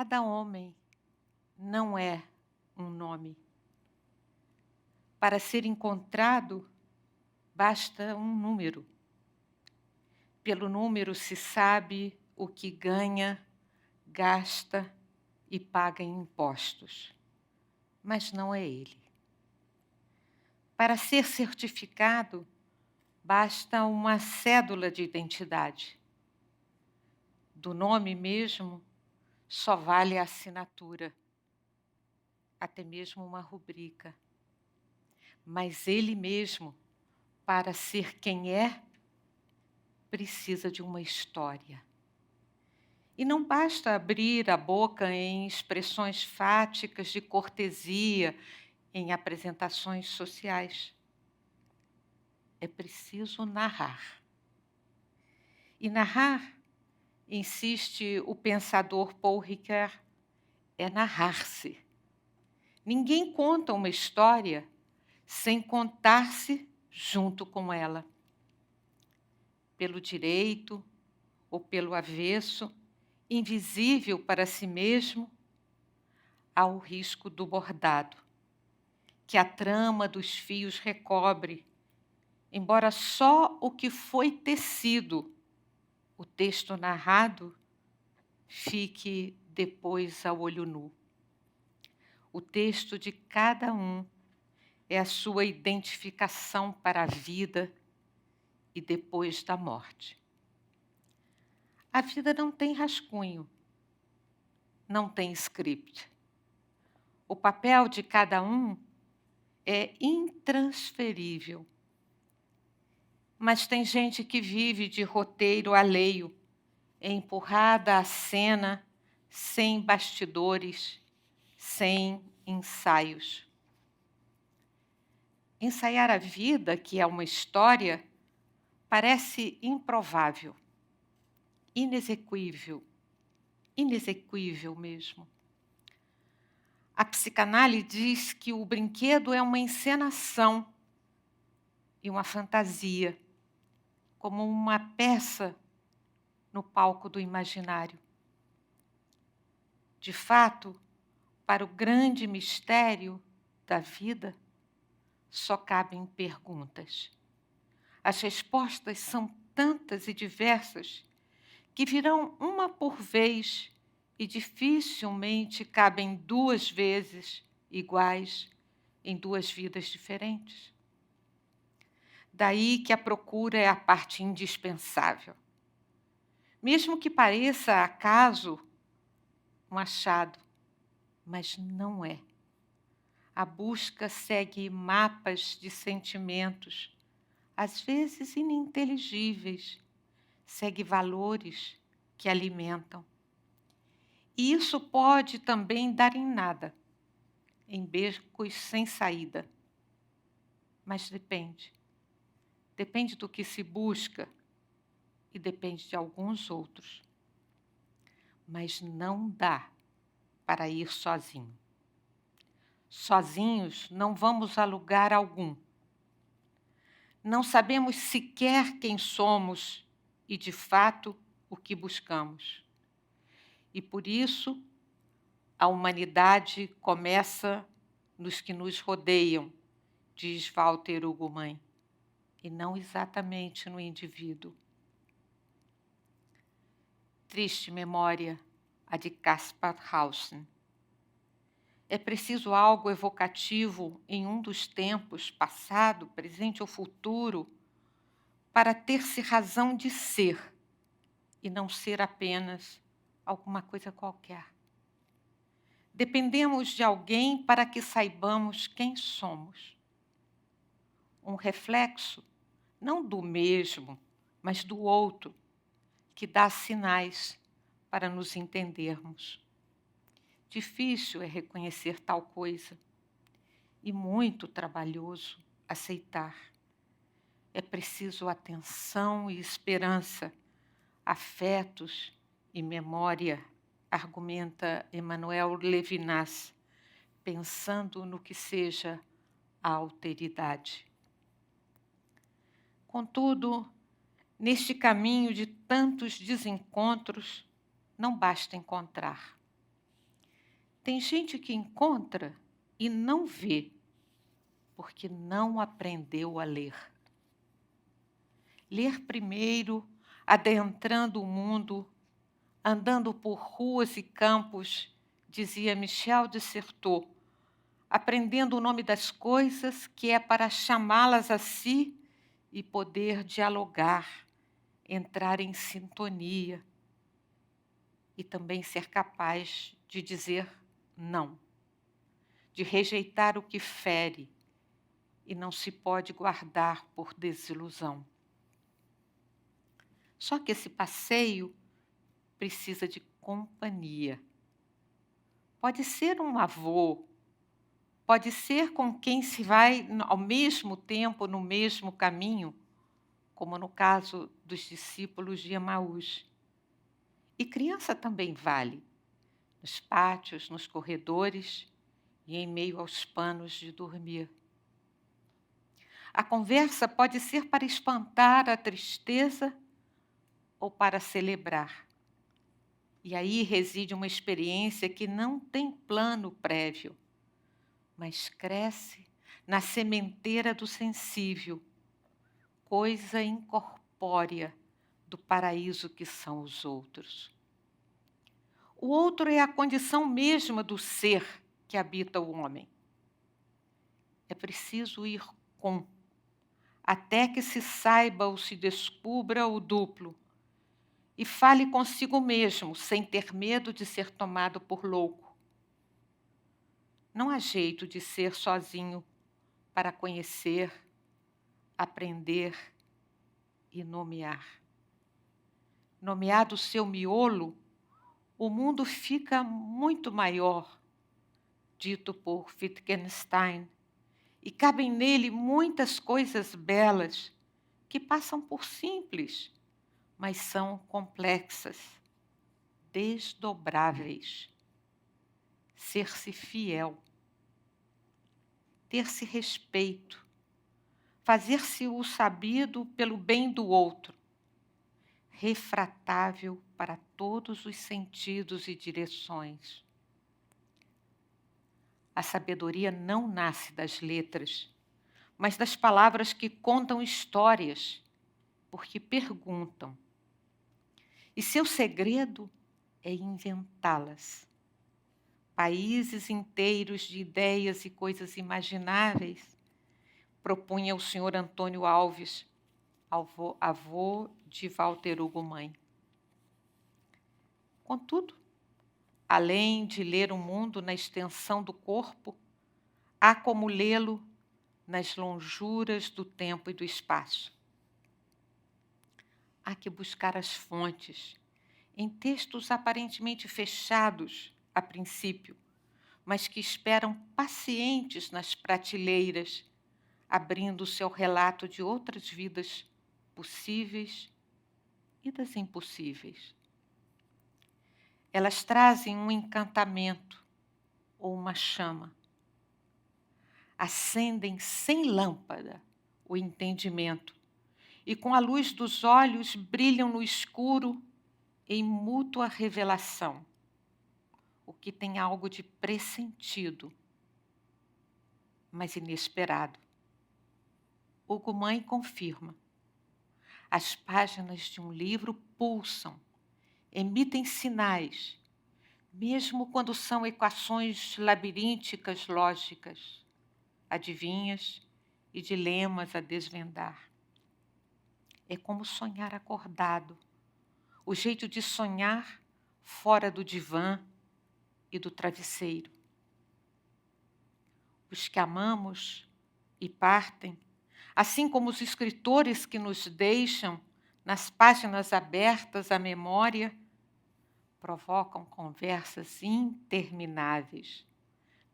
Cada homem não é um nome. Para ser encontrado, basta um número. Pelo número se sabe o que ganha, gasta e paga em impostos. Mas não é ele. Para ser certificado, basta uma cédula de identidade. Do nome mesmo, só vale a assinatura, até mesmo uma rubrica. Mas ele mesmo, para ser quem é, precisa de uma história. E não basta abrir a boca em expressões fáticas de cortesia, em apresentações sociais. É preciso narrar. E narrar, insiste o pensador Paul Ricoeur, é narrar-se. Ninguém conta uma história sem contar-se junto com ela. Pelo direito ou pelo avesso, invisível para si mesmo, há o risco do bordado, que a trama dos fios recobre, embora só o que foi tecido, o texto narrado, fique depois ao olho nu. O texto de cada um é a sua identificação para a vida e depois da morte. A vida não tem rascunho, não tem script. O papel de cada um é intransferível. Mas tem gente que vive de roteiro alheio, empurrada à cena, sem bastidores, sem ensaios. Ensaiar a vida, que é uma história, parece improvável, inexequível mesmo. A psicanálise diz que o brinquedo é uma encenação e uma fantasia, como uma peça no palco do imaginário. De fato, para o grande mistério da vida, só cabem perguntas. As respostas são tantas e diversas que virão uma por vez e dificilmente cabem duas vezes iguais em duas vidas diferentes. Daí que a procura é a parte indispensável. Mesmo que pareça acaso um achado, mas não é. A busca segue mapas de sentimentos, às vezes ininteligíveis, segue valores que alimentam. E isso pode também dar em nada, em becos sem saída. Mas depende. Depende do que se busca e depende de alguns outros. Mas não dá para ir sozinho. Sozinhos não vamos a lugar algum. Não sabemos sequer quem somos e, de fato, o que buscamos. E por isso, a humanidade começa nos que nos rodeiam, diz Walter Ugumãe, e não exatamente no indivíduo. Triste memória, a de Caspar Hausen. É preciso algo evocativo em um dos tempos, passado, presente ou futuro, para ter-se razão de ser e não ser apenas alguma coisa qualquer. Dependemos de alguém para que saibamos quem somos. Um reflexo, não do mesmo, mas do outro, que dá sinais para nos entendermos. Difícil é reconhecer tal coisa e muito trabalhoso aceitar. É preciso atenção e esperança, afetos e memória, argumenta Emmanuel Levinas, pensando no que seja a alteridade. Contudo, neste caminho de tantos desencontros, não basta encontrar. Tem gente que encontra e não vê, porque não aprendeu a ler. Ler primeiro, adentrando o mundo, andando por ruas e campos, dizia Michel de Certeau, aprendendo o nome das coisas que é para chamá-las a si e poder dialogar, entrar em sintonia e também ser capaz de dizer não, de rejeitar o que fere e não se pode guardar por desilusão. Só que esse passeio precisa de companhia. Pode ser um avô, pode ser com quem se vai ao mesmo tempo no mesmo caminho, como no caso dos discípulos de Emaús. E criança também vale, nos pátios, nos corredores e em meio aos panos de dormir. A conversa pode ser para espantar a tristeza ou para celebrar. E aí reside uma experiência que não tem plano prévio, mas cresce na sementeira do sensível, coisa incorpórea do paraíso que são os outros. O outro é a condição mesma do ser que habita o homem. É preciso ir com, até que se saiba ou se descubra o duplo, e fale consigo mesmo, sem ter medo de ser tomado por louco. Não há jeito de ser sozinho para conhecer, aprender e nomear. Nomeado o seu miolo, o mundo fica muito maior, dito por Wittgenstein, e cabem nele muitas coisas belas que passam por simples, mas são complexas, desdobráveis. Ser-se fiel, ter-se respeito, fazer-se o sabido pelo bem do outro, refratável para todos os sentidos e direções. A sabedoria não nasce das letras, mas das palavras que contam histórias, porque perguntam. E seu segredo é inventá-las. Países inteiros de ideias e coisas imagináveis, propunha o senhor Antônio Alves, avô de Walter Hugo Mãe. Contudo, além de ler o mundo na extensão do corpo, há como lê-lo nas lonjuras do tempo e do espaço. Há que buscar as fontes, em textos aparentemente fechados a princípio, mas que esperam pacientes nas prateleiras, abrindo o seu relato de outras vidas possíveis e das impossíveis. Elas trazem um encantamento ou uma chama. Acendem sem lâmpada o entendimento e com a luz dos olhos brilham no escuro em mútua revelação, o que tem algo de pressentido, mas inesperado. Hugo Mãe confirma. As páginas de um livro pulsam, emitem sinais, mesmo quando são equações labirínticas lógicas, adivinhas e dilemas a desvendar. É como sonhar acordado, o jeito de sonhar fora do divã e do travesseiro. Os que amamos e partem, assim como os escritores que nos deixam nas páginas abertas à memória, provocam conversas intermináveis.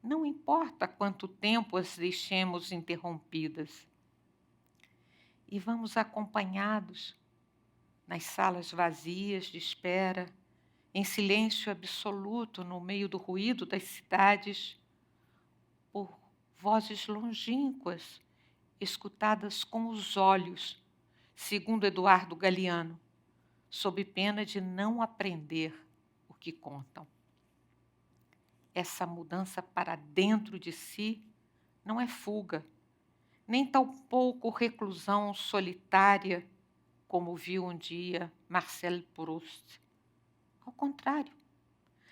Não importa quanto tempo as deixemos interrompidas. E vamos acompanhados nas salas vazias de espera, em silêncio absoluto no meio do ruído das cidades, por vozes longínquas, escutadas com os olhos, segundo Eduardo Galeano, sob pena de não aprender o que contam. essa mudança para dentro de si não é fuga, nem tampouco reclusão solitária, como viu um dia Marcel Proust. Ao contrário,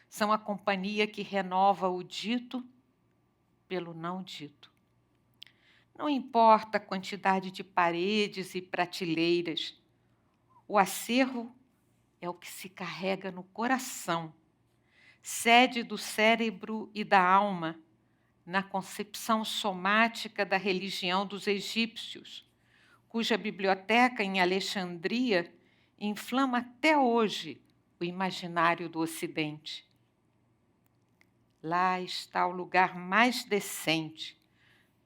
são a companhia que renova o dito pelo não dito. Não importa a quantidade de paredes e prateleiras, o acervo é o que se carrega no coração, sede do cérebro e da alma, na concepção somática da religião dos egípcios, cuja biblioteca em Alexandria inflama até hoje o imaginário do Ocidente. Lá está o lugar mais decente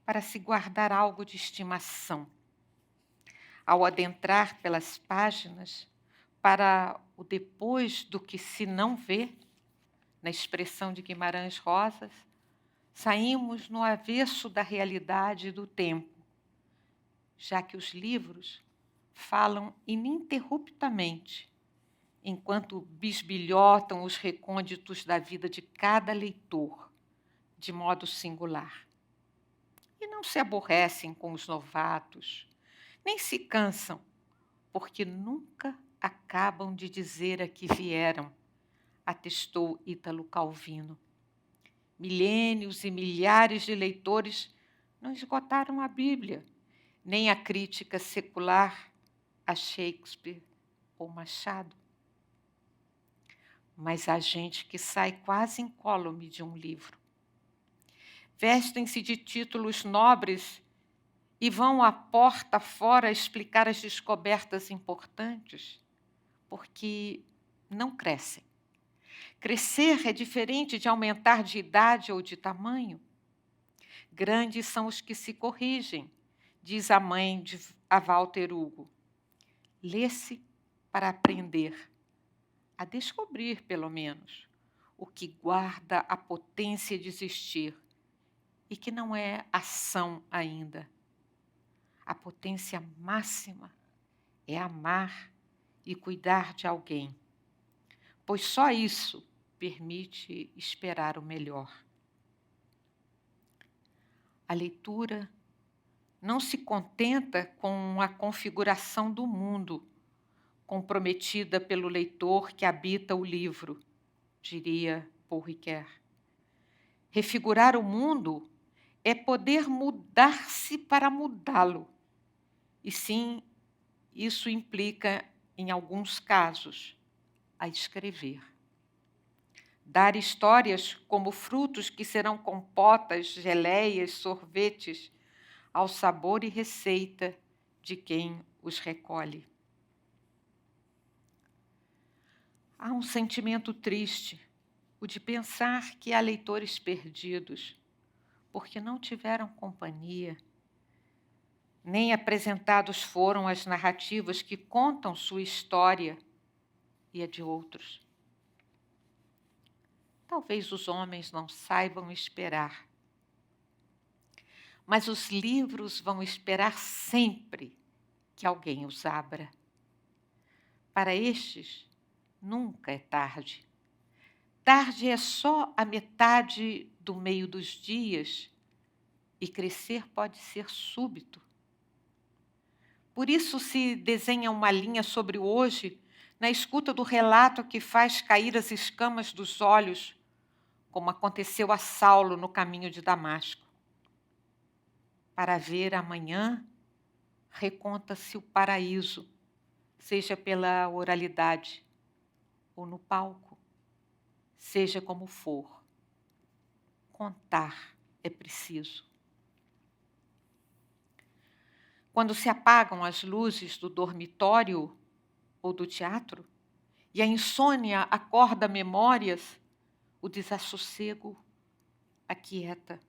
para se guardar algo de estimação. Ao adentrar pelas páginas, para o depois do que se não vê, na expressão de Guimarães Rosas, saímos no avesso da realidade e do tempo, já que os livros falam ininterruptamente, enquanto bisbilhotam os recônditos da vida de cada leitor, de modo singular. E não se aborrecem com os novatos, nem se cansam, porque nunca acabam de dizer a que vieram, atestou Ítalo Calvino. Milênios e milhares de leitores não esgotaram a Bíblia, nem a crítica secular a Shakespeare ou Machado. Mas há gente que sai quase incólume de um livro. Vestem-se de títulos nobres e vão à porta fora explicar as descobertas importantes, porque não crescem. Crescer é diferente de aumentar de idade ou de tamanho. Grandes são os que se corrigem, diz a mãe a Walter Hugo. Lê-se para aprender, a descobrir, pelo menos, o que guarda a potência de existir e que não é ação ainda. A potência máxima é amar e cuidar de alguém, pois só isso permite esperar o melhor. A leitura não se contenta com a configuração do mundo, comprometida pelo leitor que habita o livro, diria Paul Ricoeur. Refigurar o mundo é poder mudar-se para mudá-lo. E sim, isso implica, em alguns casos, a escrever. Dar histórias como frutos que serão compotas, geleias, sorvetes, ao sabor e receita de quem os recolhe. Há um sentimento triste, o de pensar que há leitores perdidos, porque não tiveram companhia, nem apresentados foram as narrativas que contam sua história e a de outros. Talvez os homens não saibam esperar, mas os livros vão esperar sempre que alguém os abra. Para estes, nunca é tarde. Tarde é só a metade do meio dos dias e crescer pode ser súbito. Por isso se desenha uma linha sobre o hoje na escuta do relato que faz cair as escamas dos olhos, como aconteceu a Saulo no caminho de Damasco. Para ver amanhã, reconta-se o paraíso, seja pela oralidade ou no palco, seja como for. Contar é preciso. Quando se apagam as luzes do dormitório ou do teatro, e a insônia acorda memórias, o desassossego aquieta.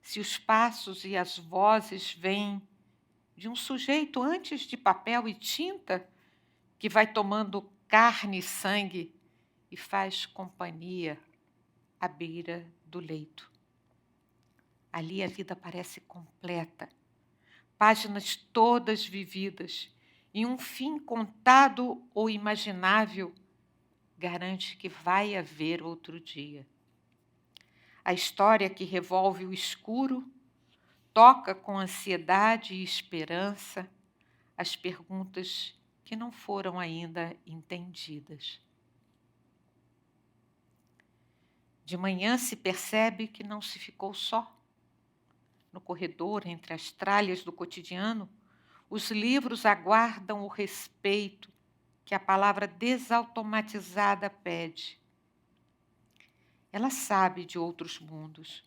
Se os passos e as vozes vêm de um sujeito antes de papel e tinta, que vai tomando carne e sangue e faz companhia à beira do leito. Ali a vida parece completa, páginas todas vividas, e um fim contado ou imaginável garante que vai haver outro dia. A história que revolve o escuro toca com ansiedade e esperança as perguntas que não foram ainda entendidas. De manhã se percebe que não se ficou só. No corredor, entre as tralhas do cotidiano, os livros aguardam o respeito que a palavra desautomatizada pede. Ela sabe de outros mundos,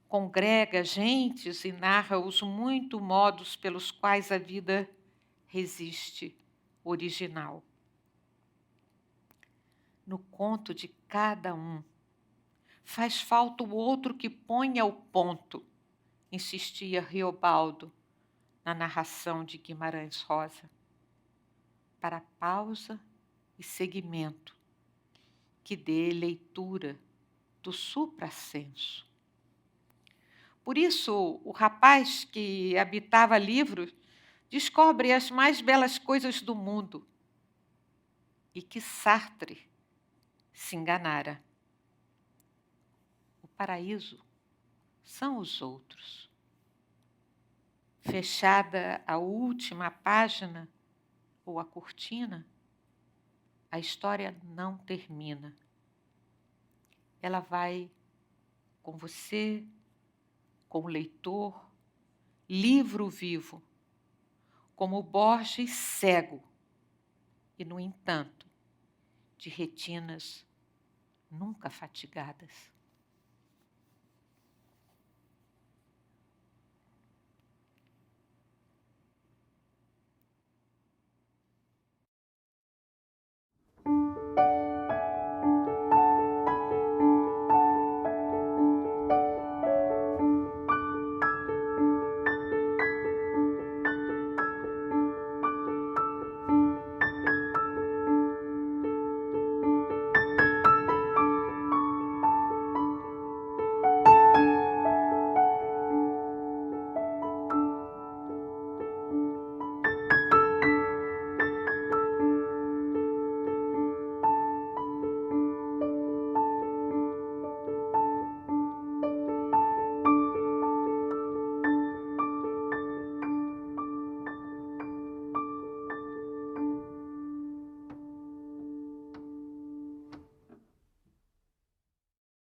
congrega gentes e narra os muitos modos pelos quais a vida resiste original. No conto de cada um, faz falta o outro que ponha o ponto, insistia Riobaldo na narração de Guimarães Rosa, para pausa e seguimento, que dê leitura do suprassenso. Por isso, o rapaz que habitava livros descobre as mais belas coisas do mundo e que Sartre se enganara. O paraíso são os outros. Fechada a última página ou a cortina, a história não termina. Ela vai com você, com o leitor, livro vivo, como Borges cego e, no entanto, de retinas nunca fatigadas.